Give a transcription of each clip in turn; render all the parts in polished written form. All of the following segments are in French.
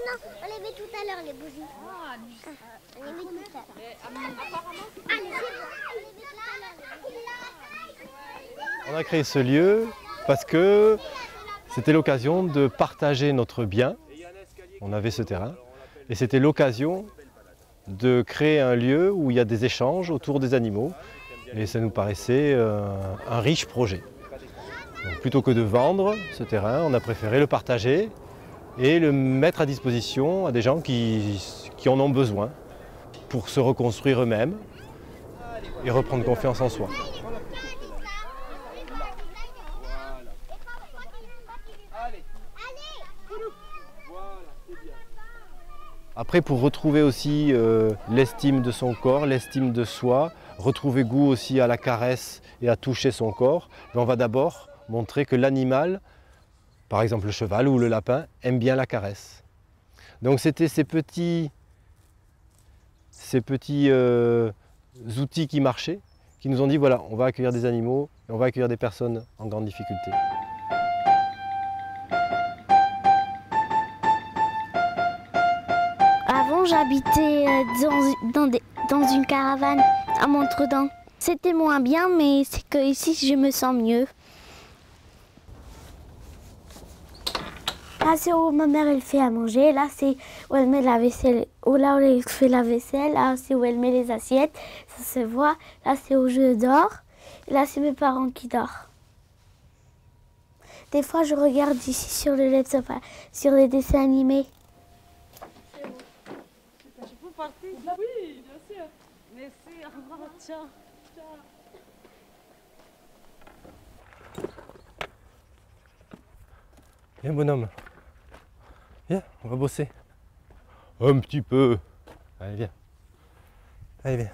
non, on les met tout à l'heure, les bougies. On les met tout à l'heure. Allez, On a créé ce lieu parce que c'était l'occasion de partager notre bien. On avait ce terrain et c'était l'occasion de créer un lieu où il y a des échanges autour des animaux. Et ça nous paraissait un riche projet. Donc, plutôt que de vendre ce terrain, on a préféré le partager et le mettre à disposition à des gens qui en ont besoin pour se reconstruire eux-mêmes et reprendre confiance en soi. Après, pour retrouver aussi l'estime de son corps, l'estime de soi, retrouver goût aussi à la caresse et à toucher son corps, on va d'abord montrer que l'animal, par exemple le cheval ou le lapin, aime bien la caresse. Donc c'était ces petits outils qui marchaient, qui nous ont dit voilà, on va accueillir des animaux et on va accueillir des personnes en grande difficulté. Avant, j'habitais dans une caravane à Montredon. C'était moins bien, mais c'est que ici, je me sens mieux. Là, c'est où ma mère elle fait à manger. Là, c'est où elle met la vaisselle. Là où elle fait la vaisselle. Là, c'est où elle met les assiettes. Ça se voit. Là, c'est où je dors. Et là, c'est mes parents qui dorment. Des fois, je regarde ici sur le LED, sur les dessins animés. Vous partez? Oui, bien sûr. Merci, au revoir, ciao. Viens bonhomme, viens, on va bosser. Un petit peu. Allez viens. Allez viens.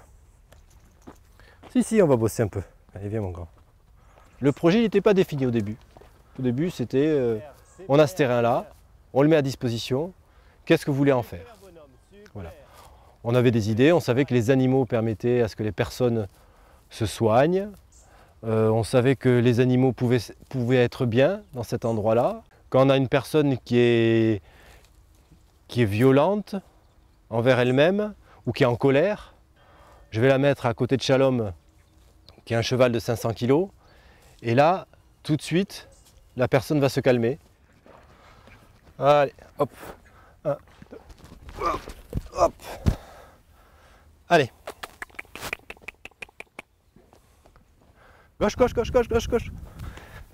Si, on va bosser un peu. Allez viens mon grand. Le projet n'était pas défini au début. Au début c'était, on a ce terrain là, on le met à disposition. Qu'est-ce que vous voulez en faire? Voilà. On avait des idées, on savait que les animaux permettaient à ce que les personnes se soignent. On savait que les animaux pouvaient être bien dans cet endroit-là. Quand on a une personne qui est violente envers elle-même ou qui est en colère, je vais la mettre à côté de Shalom, qui est un cheval de 500 kg. Et là, tout de suite, la personne va se calmer. Allez, hop. 1, 2, hop, hop. Allez. Gauche, gauche, gauche, gauche, gauche, gauche.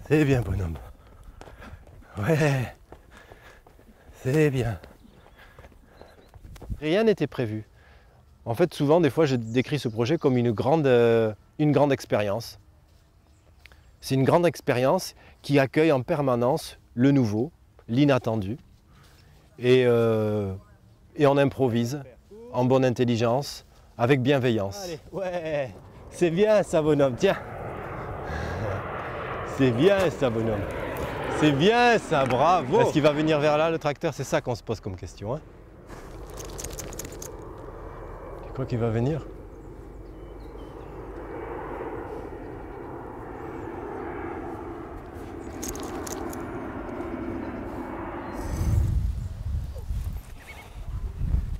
C'est bien, bonhomme. Ouais. C'est bien. Rien n'était prévu. En fait, souvent, des fois, je décris ce projet comme une grande expérience. C'est une grande expérience qui accueille en permanence le nouveau, l'inattendu. Et on improvise en bonne intelligence, avec bienveillance. Allez, ouais, c'est bien ça, bonhomme, tiens. C'est bien ça, bonhomme. C'est bien ça, bravo. Est-ce qu'il va venir vers là, le tracteur? C'est ça qu'on se pose comme question. Hein. Tu crois qu'il va venir?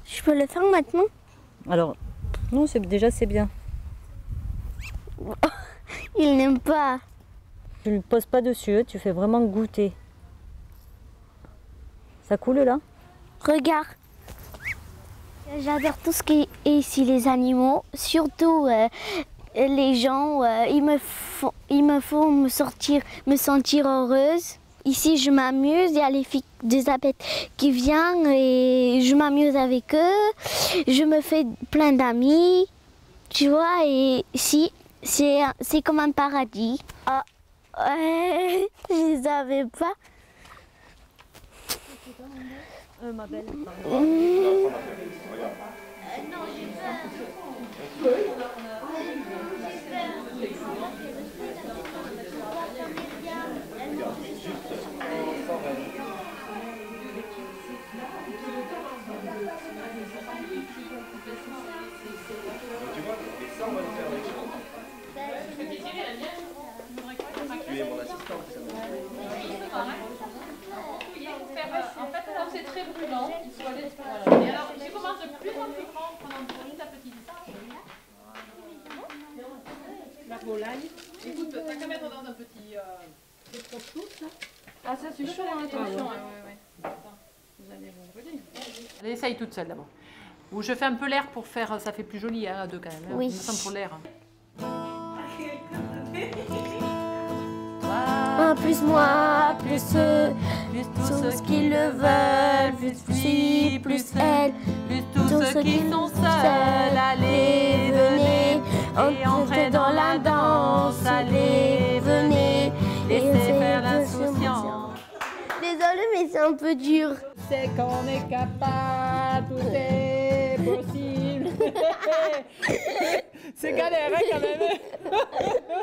Je peux le faire maintenant? Alors, non, déjà c'est bien. Il n'aime pas. Tu ne le poses pas dessus, tu fais vraiment goûter. Ça coule là? Regarde. J'adore tout ce qui est ici, les animaux. Surtout les gens, ils me font me sentir heureuse. Ici, je m'amuse. Il y a les filles des abeilles qui viennent et je m'amuse avec eux. Je me fais plein d'amis. Tu vois, et ici, c'est comme un paradis. Ah, je ne savais pas. Ma belle. Non, j'ai peur. Tu es mon assistante. En fait, comme c'est très brûlant, volaille. Écoute, t'as qu'à mettre dans un petit prosciutto, là. Ah, ça c'est chaud, hein, attention. Ouais. Attends, vous allez vous brûler. Elle essaye toute seule d'abord. Ou je fais un peu l'air pour faire, ça fait plus joli hein, à deux quand même. Hein. Oui. Il me semble pour l'air. Un plus moi, plus eux, tous ceux qui le veulent, plus lui, plus elle, plus tous ceux qui sont seuls, allez, venez, entrez dans la danse, allez, venez, laissez faire l'insouciance. Désolée, mais c'est un peu dur. C'est qu'on est capable, tout est possible. C'est galère hein, quand même.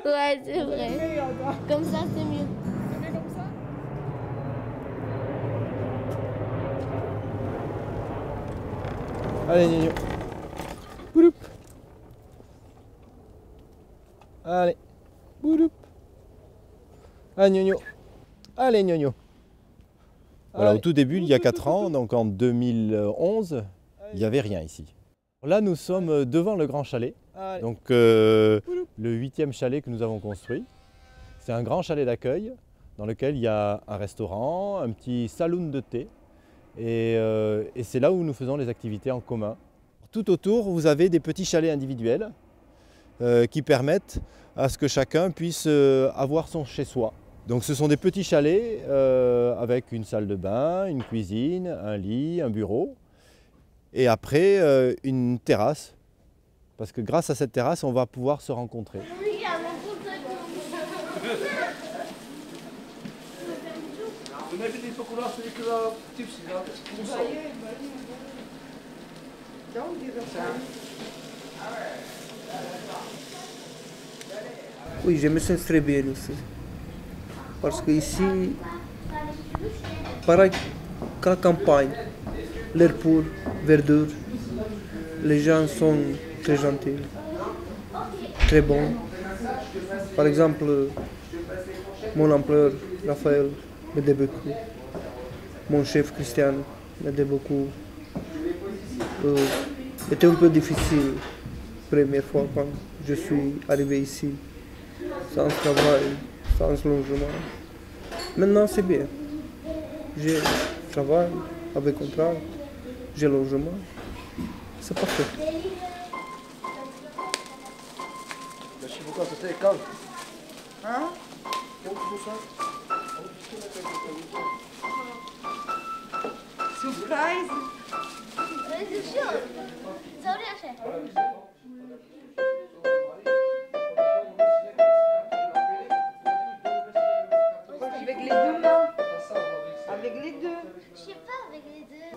Ouais, c'est vrai. Comme ça, c'est mieux. Tu fais comme ça? Allez, Nino. Bouloup. Allez. Bouloup. Allez, Nino. Allez, Nino. Voilà, au tout début, il y a 4 ans, donc en 2011, il n'y avait rien ici. Là, nous sommes devant le grand chalet, donc le 8e chalet que nous avons construit. C'est un grand chalet d'accueil dans lequel il y a un restaurant, un petit saloon de thé et c'est là où nous faisons les activités en commun. Tout autour, vous avez des petits chalets individuels qui permettent à ce que chacun puisse avoir son chez-soi. Donc ce sont des petits chalets avec une salle de bain, une cuisine, un lit, un bureau et après une terrasse parce que grâce à cette terrasse on va pouvoir se rencontrer. Oui, je me sens très bien ici. Parce qu'ici, pareil qu'à la campagne, l'air pur, verdure, les gens sont très gentils, très bons. Par exemple, mon employeur Raphaël m'aide beaucoup, mon chef Christian m'aide beaucoup. C'était un peu difficile la première fois quand je suis arrivé ici, sans travail, sans logement. Maintenant, c'est bien. J'ai travail avec contrat, j'ai logement. C'est parfait. Hein? Surprise! Avec les deux mains. Avec les deux. Je sais pas, avec les deux.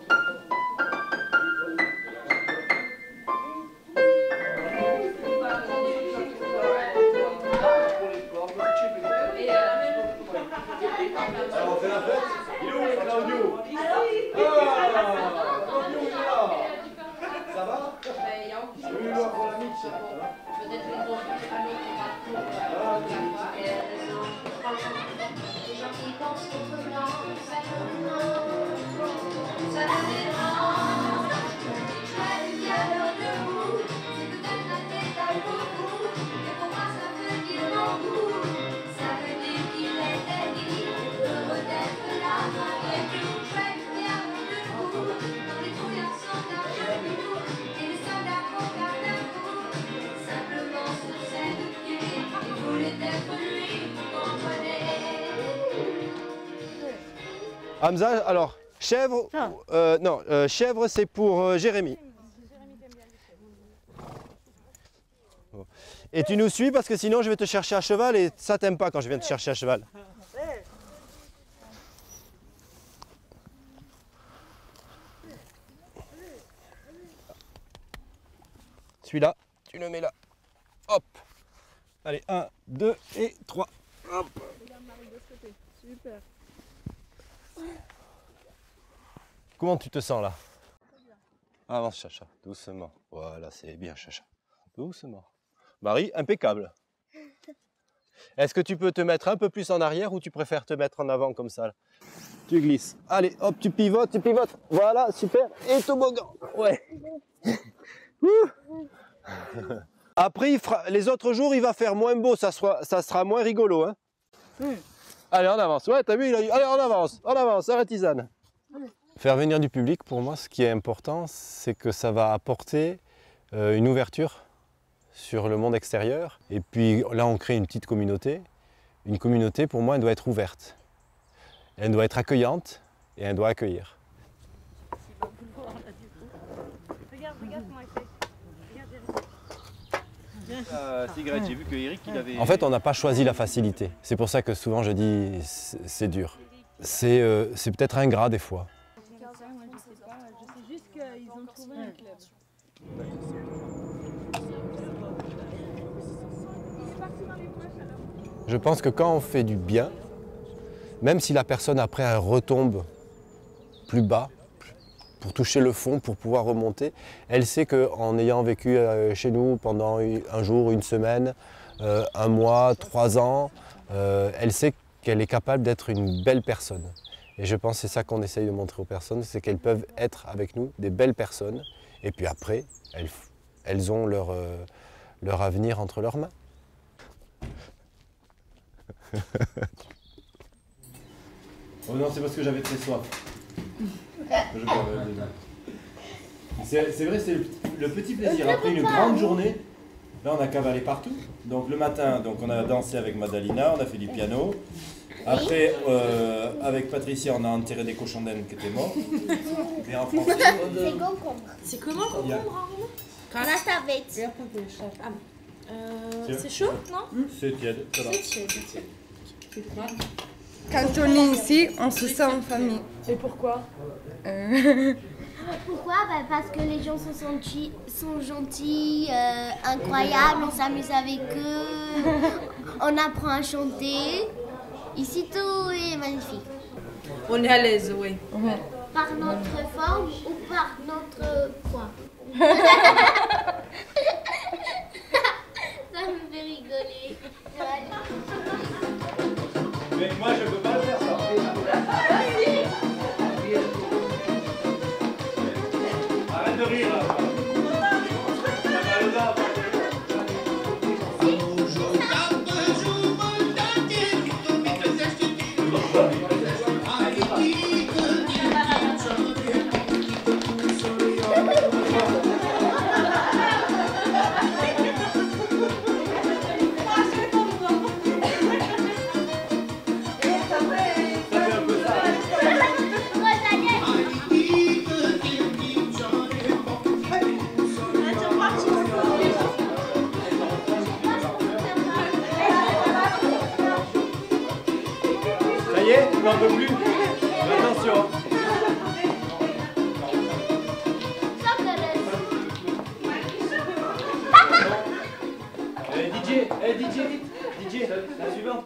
Alors on fait la fête. Il est où Claudio? Ça va? Oui, là pour la mix. Hamza, alors, chèvre, non, chèvre c'est pour Jérémy. Bon. Et tu nous suis parce que sinon je vais te chercher à cheval et ça t'aime pas quand je viens te chercher à cheval. Celui-là, tu le mets là. Hop. Allez, 1, 2 et 3. Hop. Super. Comment tu te sens là? Avance Chacha, doucement. Voilà, c'est bien Chacha. Doucement. Marie, impeccable. Est-ce que tu peux te mettre un peu plus en arrière ou tu préfères te mettre en avant comme ça là? Tu glisses. Allez, hop, tu pivotes, tu pivotes. Voilà, super. Et toboggan. Ouais. Après, les autres jours, il va faire moins beau, ça sera moins rigolo. Hein. Allez, on avance. Ouais, t'as vu, allez, on avance, arrête Isane. Faire venir du public, pour moi, ce qui est important, c'est que ça va apporter une ouverture sur le monde extérieur. Et puis là, on crée une petite communauté. Une communauté, pour moi, elle doit être ouverte. Elle doit être accueillante et elle doit accueillir. Regarde comment il fait. Cigarette, j'ai vu que Eric, il avait... En fait, on n'a pas choisi la facilité. C'est pour ça que souvent je dis c'est dur. C'est peut-être ingrat des fois. Je sais juste qu'ils ont trouvé un club. Je pense que quand on fait du bien, même si la personne après elle retombe plus bas, pour toucher le fond, pour pouvoir remonter, elle sait qu'en ayant vécu chez nous pendant un jour, une semaine, un mois, 3 ans, elle sait qu'elle est capable d'être une belle personne. Et je pense que c'est ça qu'on essaye de montrer aux personnes, c'est qu'elles peuvent être avec nous des belles personnes, et puis après, elles ont leur avenir entre leurs mains. Oh non, c'est parce que j'avais très soif. C'est vrai, c'est le petit plaisir. Après une grande journée, là on a cavalé partout. Donc le matin, on a dansé avec Madalina, on a fait du piano. Après, avec Patricia, on a enterré des cochons d'Inde qui étaient morts. Et en français, C'est concombre. C'est comment concombre? Castavet. C'est chaud, non? c'est tiède. Ça va. C'est tiède. Quand on est ici, on se sent en famille. Et pourquoi? Pourquoi? Parce que les gens sont gentils, incroyables, on s'amuse avec eux, on apprend à chanter. Ici, tout est magnifique. On est à l'aise, oui. Par notre forme ou par notre poids. Ça me fait rigoler. Mais moi je peux pas le faire ça. Arrête de rire là. On n'en peut plus. Attention. DJ, vite. DJ, la suivante.